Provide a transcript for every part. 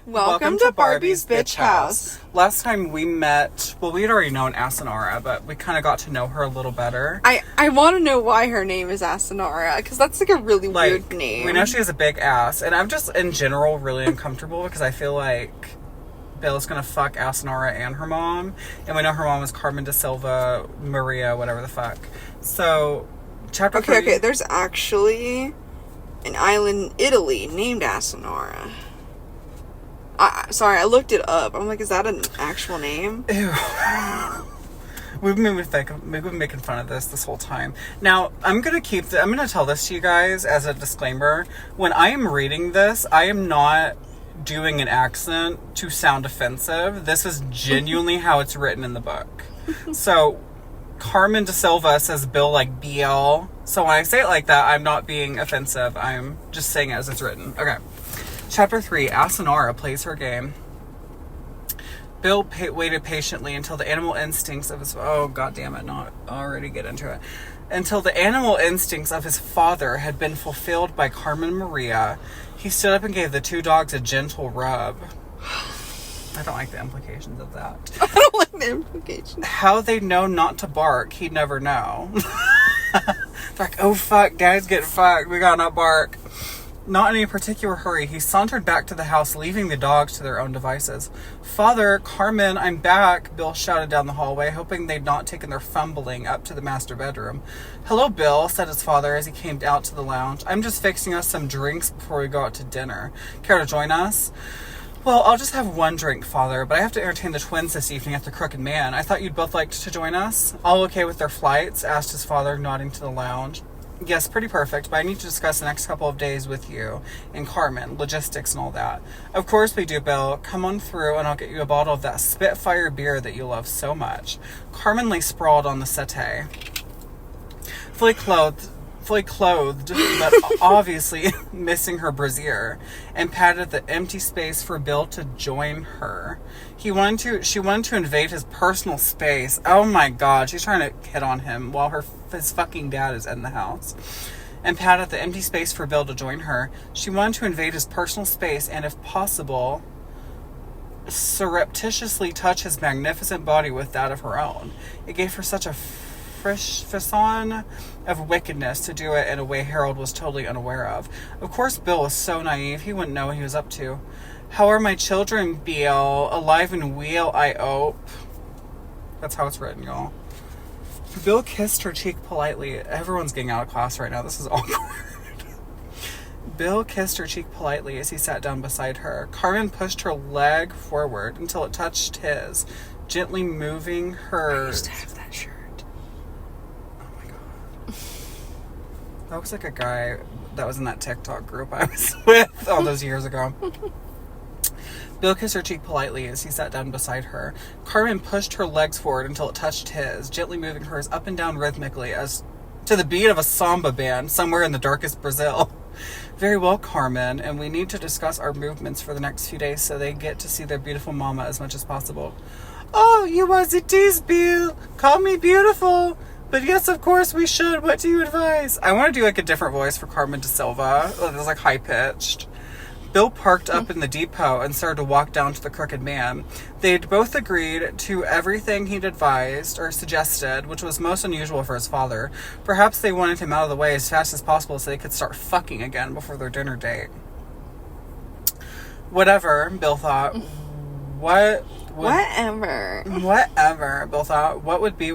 Welcome to Barbie's Bitch House. Last time we met, well, we had already known Assinara, but we kind of got to know her a little better. I want to know why her name is Assinara, because that's like a really weird name. We know she has a big ass, and I'm just, in general, really uncomfortable because I feel like Bill's gonna fuck Assinara and her mom, and we know her mom is Carmen da Silva, Maria, whatever the fuck. So, chapter 3... Okay, there's actually an island in Italy named Assinara. Sorry, I looked it up. I'm like, is that an actual name? Ew. We've been making fun of this whole time. Now, I'm gonna tell this to you guys as a disclaimer. When I am reading this, I am not doing an accent to sound offensive. This is genuinely how it's written in the book. So, Carmen da Silva says Bill like BL. So when I say it like that, I'm not being offensive. I'm just saying it as it's written. Okay. Chapter 3, Assinara plays her game. Bill waited patiently until the animal instincts of his... Oh, God damn it, not already get into it. Until the animal instincts of his father had been fulfilled by Carmen Maria, he stood up and gave the two dogs a gentle rub. I don't like the implications of that. I don't like the implications. How they know not to bark, he'd never know. Like, oh, fuck, Dad's getting fucked. We gotta not bark. Not in any particular hurry, he sauntered back to the house, leaving the dogs to their own devices. Father, Carmen, I'm back, Bill shouted down the hallway, hoping they'd not taken their fumbling up to the master bedroom. Hello, Bill, said his father as he came out to the lounge. I'm just fixing us some drinks before we go out to dinner. Care to join us? Well, I'll just have one drink, Father, but I have to entertain the twins this evening at the Crooked Man. I thought you'd both like to join us. All okay with their flights? Asked his father, nodding to the lounge. Yes, pretty perfect, but I need to discuss the next couple of days with you and Carmen, logistics and all that. Of course we do, Bill. Come on through and I'll get you a bottle of that Spitfire beer that you love so much. Carmen lay sprawled on the settee, fully clothed, but obviously missing her brassiere, and patted the empty space for Bill to join her. She wanted to invade his personal space. Oh my God, she's trying to hit on him while his fucking dad is in the house. And patted the empty space for Bill to join her. She wanted to invade his personal space and, if possible, surreptitiously touch his magnificent body with that of her own. It gave her such a frisson of wickedness to do it in a way Harold was totally unaware of. Of course, Bill was so naive, he wouldn't know what he was up to. How are my children, Bill? Alive and well, I hope. That's how it's written, y'all. Bill kissed her cheek politely. Everyone's getting out of class right now. This is awkward. Bill kissed her cheek politely as he sat down beside her. Carmen pushed her leg forward until it touched his, gently moving her... I used to have that shirt. Oh my God. That looks like a guy that was in that TikTok group I was with all those years ago. Bill kissed her cheek politely as he sat down beside her. Carmen pushed her legs forward until it touched his, gently moving hers up and down rhythmically as to the beat of a samba band somewhere in the darkest Brazil. Very well, Carmen, and we need to discuss our movements for the next few days so they get to see their beautiful mama as much as possible. Oh, you was a tease, Bill. Call me beautiful. But yes, of course we should. What do you advise? I want to do like a different voice for Carmen da Silva. It was like high-pitched. Bill parked up in the depot and started to walk down to the Crooked Man. They'd both agreed to everything he'd advised or suggested, which was most unusual for his father. Perhaps they wanted him out of the way as fast as possible so they could start fucking again before their dinner date. Whatever, Bill thought. Whatever, Bill thought. What would be,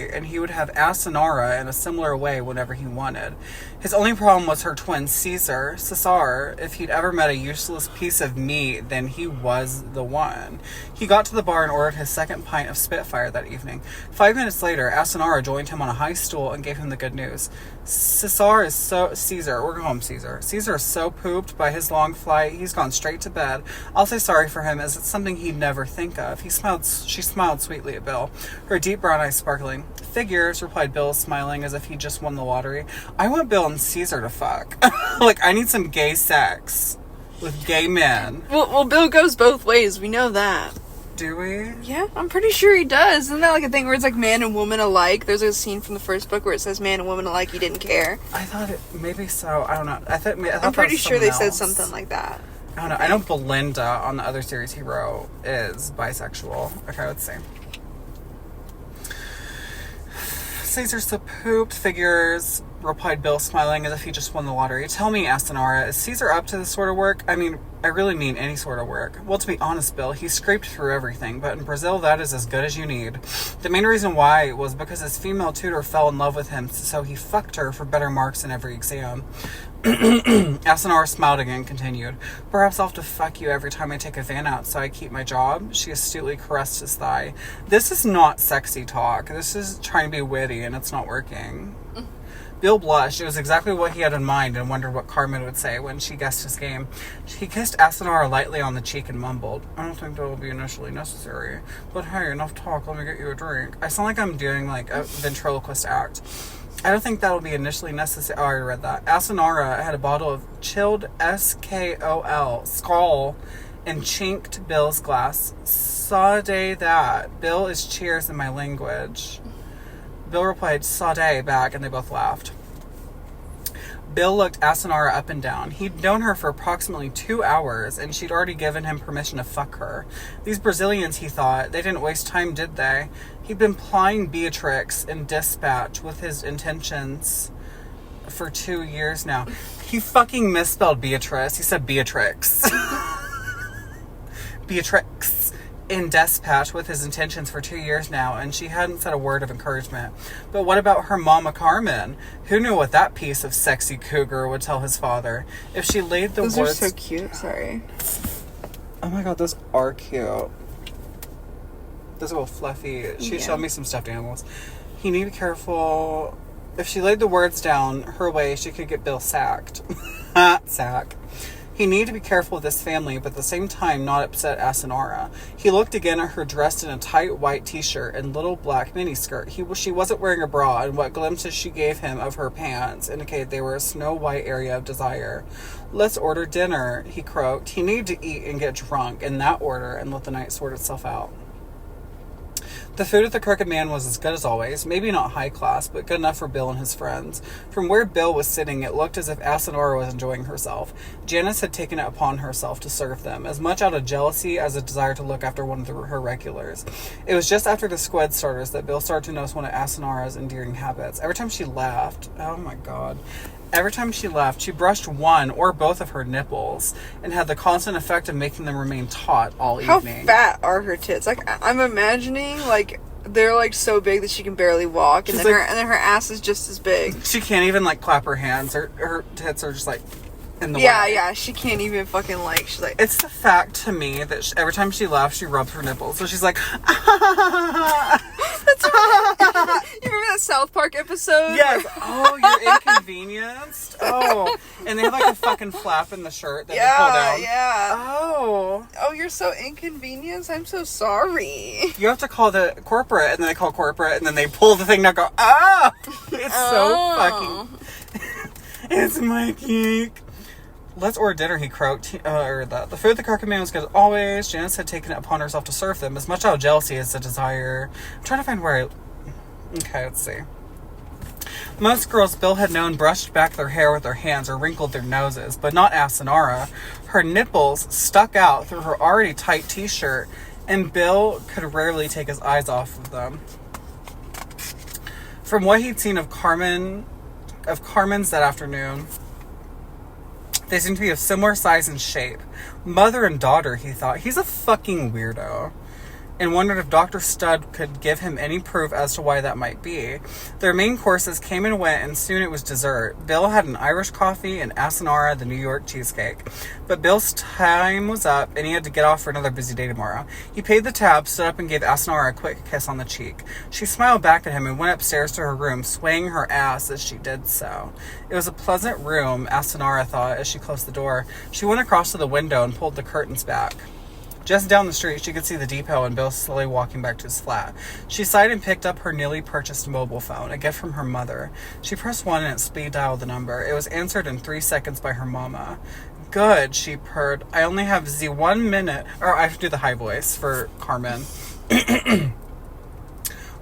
and he would have Assinara in a similar way whenever he wanted. His only problem was her twin, Caesar. If he'd ever met a useless piece of meat, then he was the one. He got to the bar and ordered his second pint of Spitfire that evening. 5 minutes later, Assinara joined him on a high stool and gave him the good news. Caesar, we're going home, Caesar. Caesar is so pooped by his long flight, he's gone straight to bed. I'll say sorry for him, as it's something he'd never think of. She smiled sweetly at Bill, her deep brown eyes sparkling. Figures, replied Bill, smiling as if he just won the lottery. I want Bill and Caesar to fuck. Like, I need some gay sex with gay men. Well, Bill goes both ways. We know that. Do we? Yeah, I'm pretty sure he does. Isn't that like a thing where it's like man and woman alike? There's a scene from the first book where it says man and woman alike, he didn't care. I thought it, maybe so. I don't know. I'm pretty sure they said something like that. I don't know. I know Belinda on the other series he wrote is bisexual. Okay, let's see. Caesar's so pooped. Figures, replied Bill, smiling as if he just won the lottery. Tell me, Assinara, is Caesar up to this sort of work? I mean, I really mean any sort of work. Well, to be honest, Bill, he scraped through everything, but in Brazil, that is as good as you need. The main reason why was because his female tutor fell in love with him, so he fucked her for better marks in every exam. Assinara smiled again and continued. Perhaps I'll have to fuck you every time I take a van out so I keep my job. She astutely caressed his thigh. This is not sexy talk. This is trying to be witty and it's not working. Bill blushed. It was exactly what he had in mind and wondered what Carmen would say when she guessed his game. He kissed Assinara lightly on the cheek and mumbled, I don't think that will be initially necessary. But hey, enough talk. Let me get you a drink. I sound like I'm doing like a ventriloquist act. I don't think that'll be initially necessary. Oh, I already read that. Assinara had a bottle of chilled SKOL, Skol, and chinked Bill's glass. Sade that. Bill is cheers in my language. Bill replied, Sade, back, and they both laughed. Bill looked Assinara up and down. He'd known her for approximately 2 hours, and she'd already given him permission to fuck her. These Brazilians, he thought, they didn't waste time, did they? He'd been plying Beatrix in dispatch with his intentions for 2 years now. He fucking misspelled Beatrice. He said Beatrix. Beatrix. In dispatch with his intentions for 2 years now, and she hadn't said a word of encouragement. But what about her mama Carmen? Who knew what that piece of sexy cougar would tell his father? If she laid the words... Those are so cute, sorry. Oh my god, those are cute. Those are all fluffy. She showed me some stuffed animals. He need to be careful. If she laid the words down her way, she could get Bill sacked. Sack. He needed to be careful with his family, but at the same time not upset Assinara. He looked again at her dressed in a tight white t-shirt and little black miniskirt. She wasn't wearing a bra, and what glimpses she gave him of her pants indicated they were a snow-white area of desire. Let's order dinner, he croaked. He needed to eat and get drunk in that order and let the night sort itself out. The food at the Crooked Man was as good as always, maybe not high class, but good enough for Bill and his friends. From where Bill was sitting, it looked as if Assinara was enjoying herself. Janice had taken it upon herself to serve them, as much out of jealousy as a desire to look after one of her regulars. It was just after the squid starters that Bill started to notice one of Assinara's endearing habits. Every time she laughed, oh my god, every time she laughed, she brushed one or both of her nipples and had the constant effect of making them remain taut all evening. How fat are her tits? Like, I'm imagining, like, they're, like, so big that she can barely walk, and then, like, her ass is just as big. She can't even, like, clap her hands. Her tits are just, like, in the way. Yeah, she can't even fucking, like, she's like... It's the fact to me that every time she laughs, she rubs her nipples. So she's like... That's right. You remember that South Park episode? Yes. Oh, you're inconvenienced? Oh. And they have, like, a fucking flap in the shirt that they pull down. Yeah. Oh, you're so inconvenienced? I'm so sorry. You have to call the corporate, and then they call corporate, and then they pull the thing down and go, ah! It's so fucking... It's my geek. Let's order dinner, he croaked. The food at the Crooked Man was good as always. Janice had taken it upon herself to serve them, as much out of jealousy as a desire. I'm trying to find where Okay, let's see. Most girls Bill had known brushed back their hair with their hands or wrinkled their noses, but not Assinara. Her nipples stuck out through her already tight t-shirt, and Bill could rarely take his eyes off of them. From what he'd seen of Carmen's that afternoon, they seemed to be of similar size and shape. Mother and daughter, he thought. He's a fucking weirdo. And wondered if Dr. Studd could give him any proof as to why that might be. Their main courses came and went, and soon it was dessert. Bill had an Irish coffee and Assinara the New York cheesecake. But Bill's time was up, and he had to get off for another busy day tomorrow. He paid the tab, stood up, and gave Assinara a quick kiss on the cheek. She smiled back at him and went upstairs to her room, swaying her ass as she did so. It was a pleasant room, Assinara thought, as she closed the door. She went across to the window and pulled the curtains back. Just down the street, she could see the depot and Bill slowly walking back to his flat. She sighed and picked up her newly purchased mobile phone, a gift from her mother. She pressed 1 and it speed dialed the number. It was answered in 3 seconds by her mama. Good, she purred. I only have the 1 minute. Or I have to do the high voice for Carmen.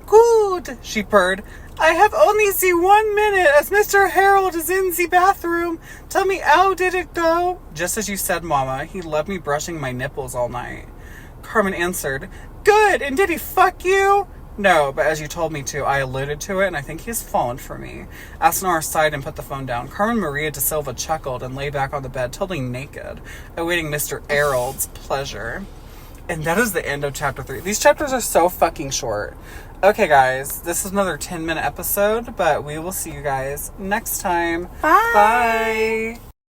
Good, she purred. I have only seen 1 minute as Mr. Harold is in the bathroom. Tell me how did it go? Just as you said, Mama. He left me brushing my nipples all night. Carmen answered, good, and did he fuck you? No, but as you told me to, I alluded to it, and I think he has fallen for me. Assinara sighed and put the phone down. Carmen Maria de Silva chuckled and lay back on the bed, totally naked, awaiting Mr. Harold's pleasure. And that is the end of chapter 3. These chapters are so fucking short. Okay, guys, this is another 10-minute episode, but we will see you guys next time. Bye. Bye.